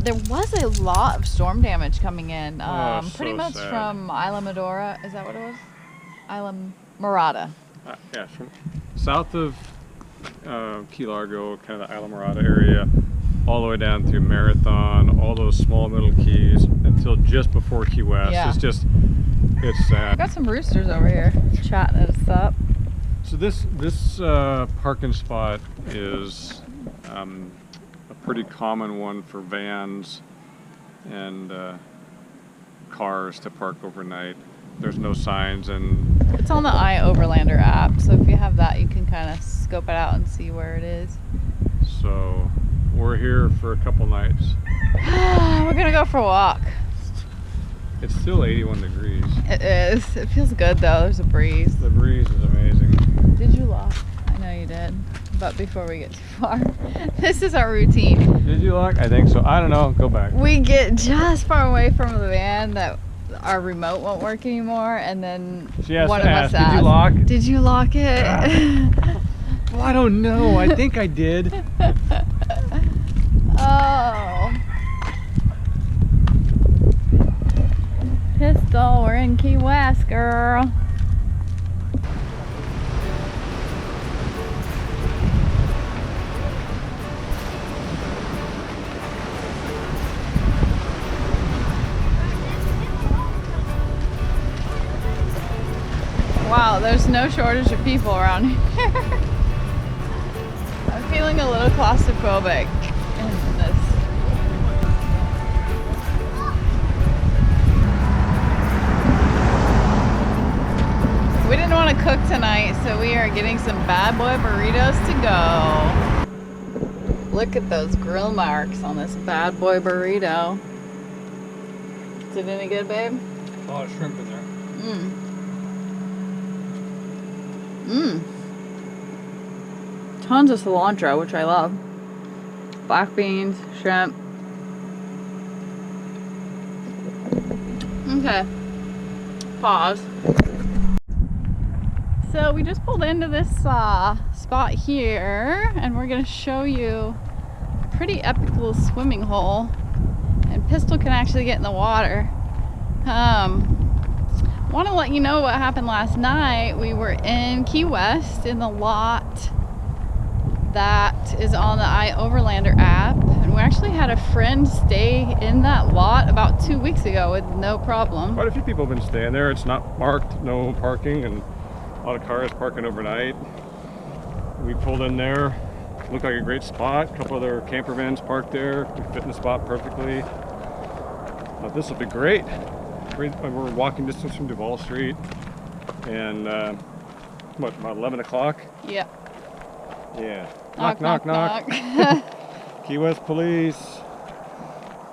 there was a lot of storm damage coming in. Pretty much sad. from Isla Medora. Is that what it was? Isla Morada. Yeah, from south of Key Largo, kind of the Isla Morada area, all the way down through Marathon, all those small middle keys until just before Key West. Yeah. It's sad. We got some roosters over here chatting us up. So this parking spot is a pretty common one for vans and cars to park overnight. There's no signs, and It's on the iOverlander app, so if you have that, you can kind of scope it out and see where it is. so we're here for a couple nights. We're gonna go for a walk. It's still 81 degrees. It is. It feels good though. There's a breeze. The breeze is amazing. Did you lock? I know you did. But before we get too far, this is our routine. Did you lock? I think so. I don't know. Go back. We get just far away from the van that our remote won't work anome, and then She has one to of ask, us asks, did you lock? Did you lock it? Well, I don't know. I think I did. Oh. Pistol, we're in Key West, girl. Wow, there's no shortage of people around here. I'm feeling a little claustrophobic in this. We didn't want to cook tonight, so we are getting some bad boy burritos to go. Look at those grill marks on this bad boy burrito. Is it any good, babe? A lot of shrimp in there. Tons of cilantro, which I love. Black beans, shrimp. Okay. Pause. So we just pulled into this spot here, and we're gonna show you a pretty epic little swimming hole. And Pistol can actually get in the water. Want to let you know what happened last night. We were in Key West in the lot that is on the iOverlander app, and we actually had a friend stay in that lot about 2 weeks ago with no problem. Quite a few people have been staying there. It's not marked, no parking, and a lot of cars parking overnight. We pulled in there. Looked like a great spot. A couple other camper vans parked there. We fit in the spot perfectly. Thought this will be great. We're walking distance from Duval Street, and what, about 11 o'clock? Yep. Yeah. Knock. Key West police.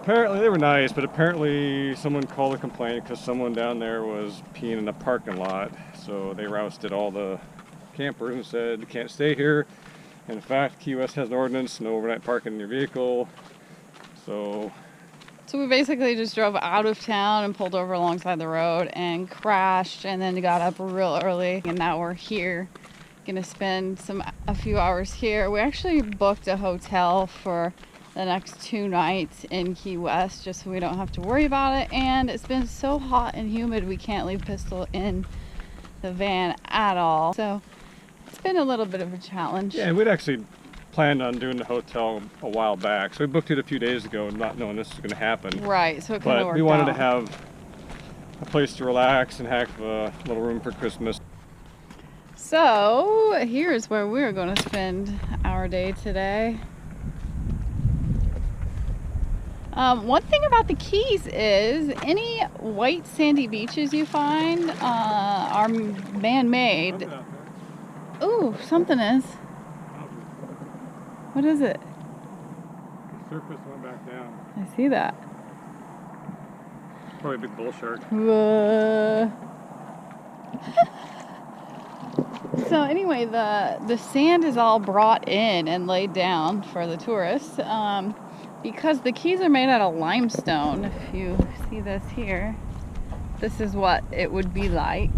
Apparently they were nice, but apparently someone called a complaint because someone down there was peeing in the parking lot. So they rousted all the campers and said, you can't stay here. And in fact, Key West has an ordinance, no overnight parking in your vehicle. So we basically just drove out of town and pulled over alongside the road and crashed, and then got up real early, and now we're here. Gonna spend a few hours here. We actually booked a hotel for the next 2 nights in Key West just so we don't have to worry about it, and it's been so hot and humid we can't leave Pistol in the van at all, so it's been a little bit of a challenge. yeah, and we'd actually planned on doing the hotel a while back, so we booked it a few days ago, not knowing this was going to happen. Right, so it kind of But worked we wanted to out. have a place to relax and have a little room for Christmas. So here's where we're going to spend our day today. One thing about the Keys is any white sandy beaches you find are man-made. Ooh, something is. What is it? The surface went back down. I see that. Probably a big bull shark. So anyway, the sand is all brought in and laid down for the tourists because the Keys are made out of limestone. If you see this here, this is what it would be like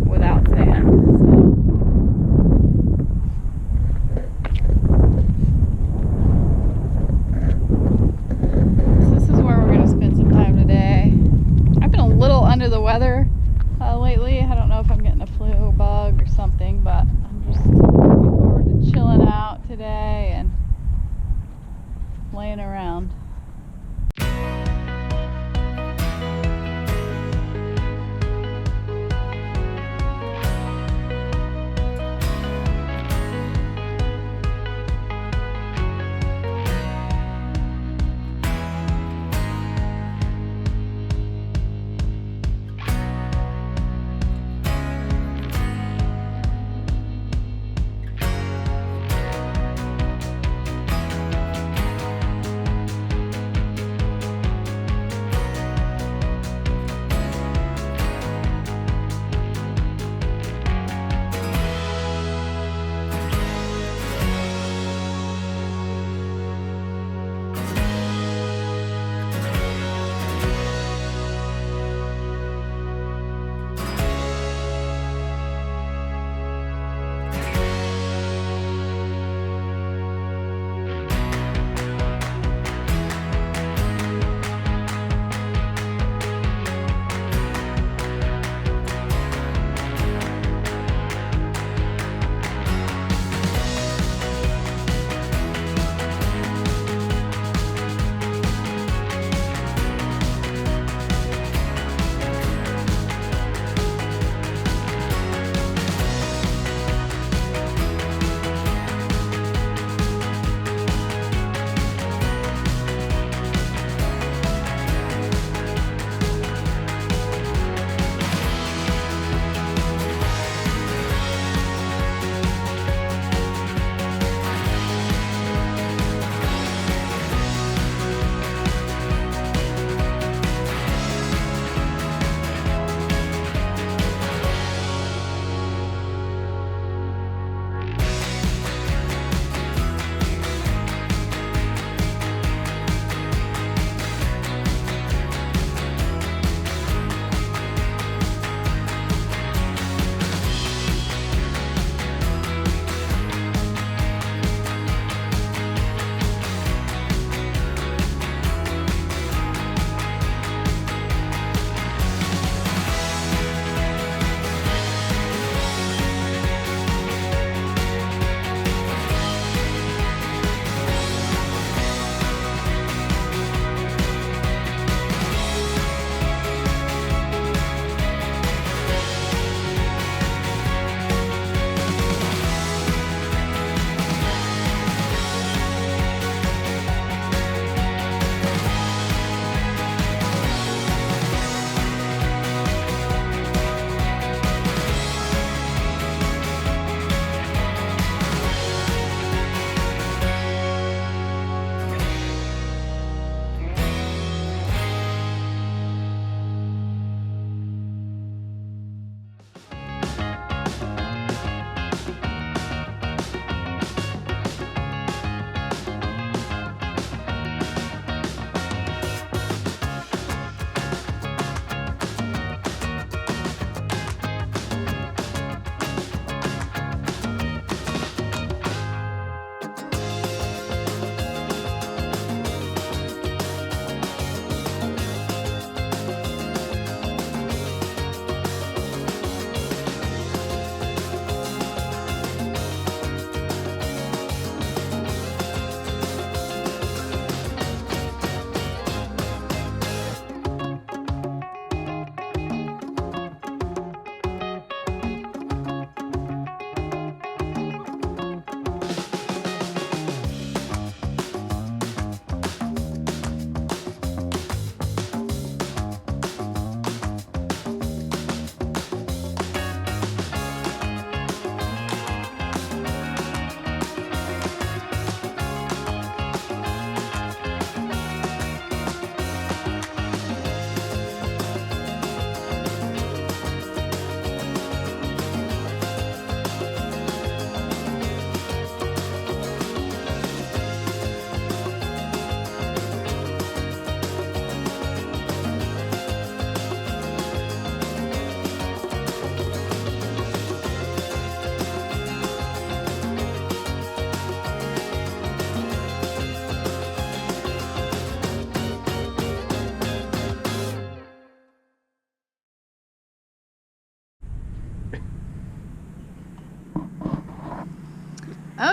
without sand. laying around.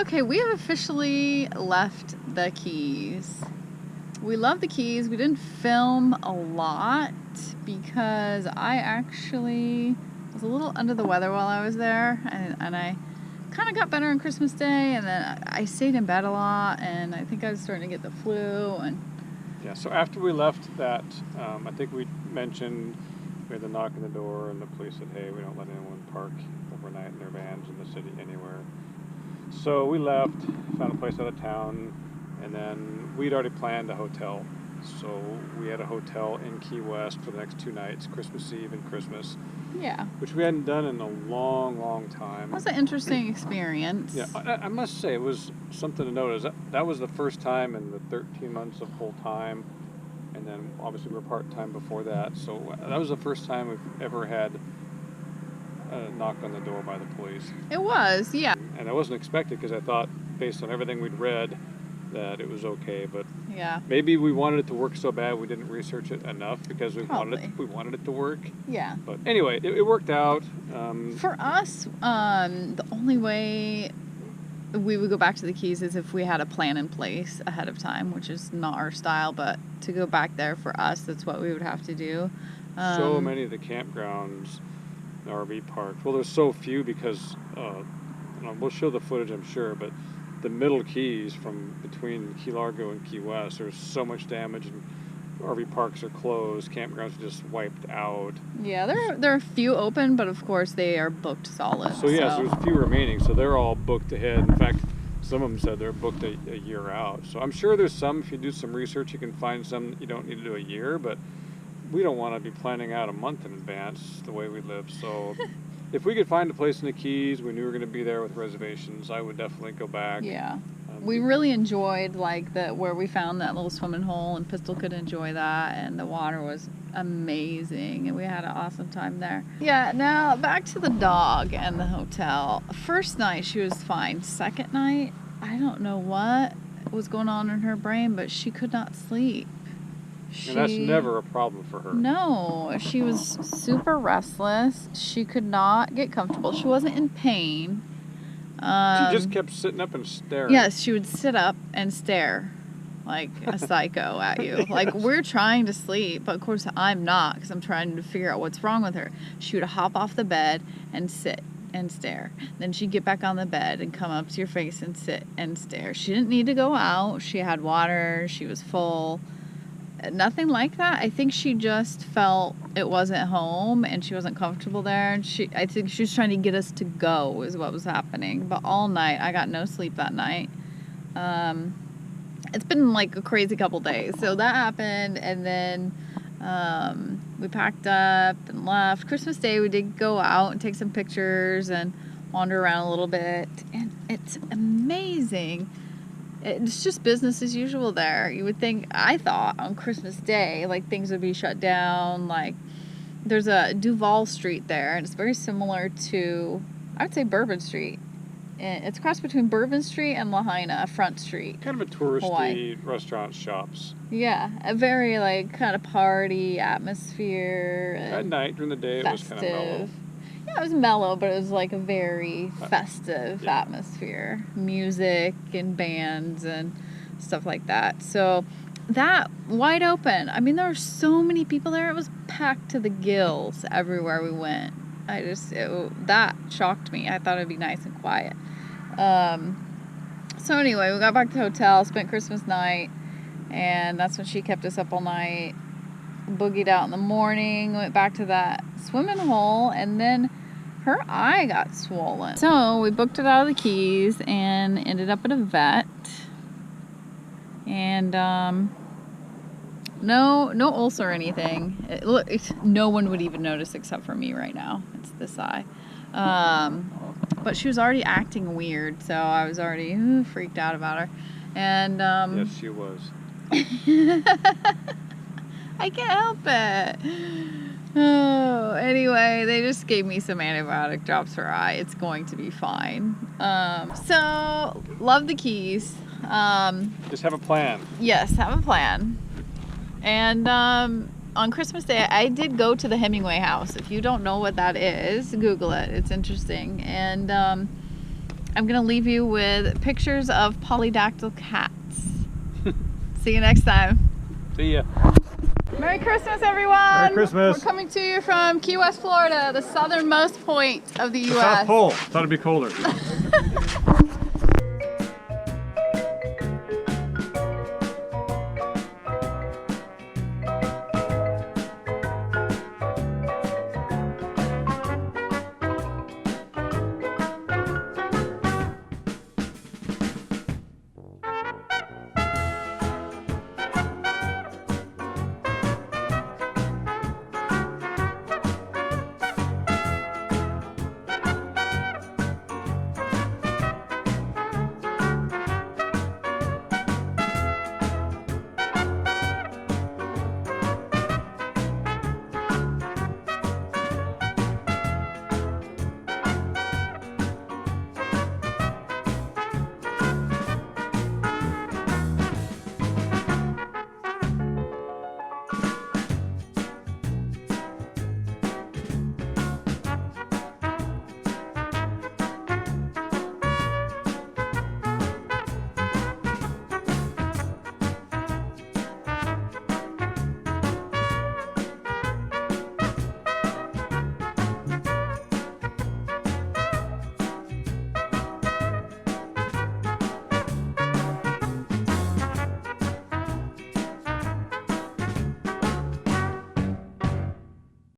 Okay, we have officially left the Keys. We love the Keys. We didn't film a lot because I actually was a little under the weather while I was there, and I kind of got better on Christmas Day, and then I stayed in bed a lot, and I think I was starting to get the flu. And yeah, so after we left that, I think we mentioned we had to knock on the door, and the police said, hey, we don't let anyone park overnight in their vans in the city anywhere. So we left, found a place out of town, and then we'd already planned a hotel. So we had a hotel in Key West for the next 2 nights, Christmas Eve and Christmas. yeah, Which we hadn't done in a long, long time. it was an interesting experience. Yeah, I must say it was something to notice. That was the first time in the 13 months of full time, and then obviously we were part time before that. So that was the first time we've ever had a knock on the door by the police. It was, yeah. And I wasn't expected because I thought, based on everything we'd read, that it was okay. But Yeah. maybe we wanted it to work so bad we didn't research it enough because we Probably. wanted it to work. Yeah. But anyway, it worked out. For us, the only way we would go back to the Keys is if we had a plan in place ahead of time, which is not our style, but to go back there for us, that's what we would have to do. So many of the campgrounds, the RV parks, well, there's so few because, we'll show the footage, I'm sure, but the middle Keys from between Key Largo and Key West, there's so much damage, and RV parks are closed, campgrounds are just wiped out. Yeah, there are a few open, but of course they are booked solid. So yes, there's a few remaining, so they're all booked ahead. In fact, some of them said they're booked a year out. So I'm sure there's some, if you do some research, you can find some that you don't need to do a year, but we don't want to be planning out a month in advance the way we live. So if we could find a place in the Keys, we knew we were going to be there with reservations, I would definitely go back. Yeah. We really enjoyed where we found that little swimming hole, and Pistol could enjoy that, and the water was amazing, and we had an awesome time there. Yeah, now back to the dog and the hotel. First night she was fine. Second night, I don't know what was going on in her brain, but she could not sleep. And that's never a problem for her. No, she was super restless. She could not get comfortable. She wasn't in pain. She just kept sitting up and staring. Yes, she would sit up and stare like a psycho at you. Yes. Like, we're trying to sleep, but of course I'm not, because I'm trying to figure out what's wrong with her. She would hop off the bed and sit and stare. Then she'd get back on the bed and come up to your face and sit and stare. She didn't need to go out. She had water. She was full. Nothing like that. I think she just felt it wasn't home and she wasn't comfortable there. And I think she was trying to get us to go is what was happening. But all night, I got no sleep that night. It's been like a crazy couple days. So that happened, and then we packed up and left. Christmas Day, we did go out and take some pictures and wander around a little bit. And it's amazing. It's just business as usual there. You would think, I thought on Christmas Day, like, things would be shut down. Like, there's a Duval Street there, and it's very similar to, I would say, Bourbon Street. And it's a cross between Bourbon Street and Lahaina, Front Street. Kind of a touristy Hawaii. restaurant, shops. Yeah, a very, like, kind of party atmosphere. At night, during the day, festive. it was kind of mellow. Yeah, it was mellow, but it was like a very festive atmosphere. Music and bands and stuff like that. So that, wide open. I mean, there were so many people there. It was packed to the gills everywhere we went. That shocked me. I thought it'd be nice and quiet. So anyway, we got back to the hotel, spent Christmas night, and that's when she kept us up all night. Boogied out in the morning, went back to that swimming hole, and then her eye got swollen. So we booked it out of the Keys and ended up at a vet. And no ulcer or anything. No one would even notice except for me right now. It's this eye. But she was already acting weird, so I was already freaked out about her. And yes, she was. I can't help it. Oh, anyway, they just gave me some antibiotic drops for her eye. It's going to be fine. So, love the Keys. Just have a plan. Yes, have a plan. And on Christmas Day, I did go to the Hemingway house. If you don't know what that is, Google it. It's interesting. And I'm going to leave you with pictures of polydactyl cats. See you next time. See ya. Merry Christmas, everyone! Merry Christmas! We're coming to you from Key West, Florida, the southernmost point of the U.S. South Pole. Thought it'd be colder.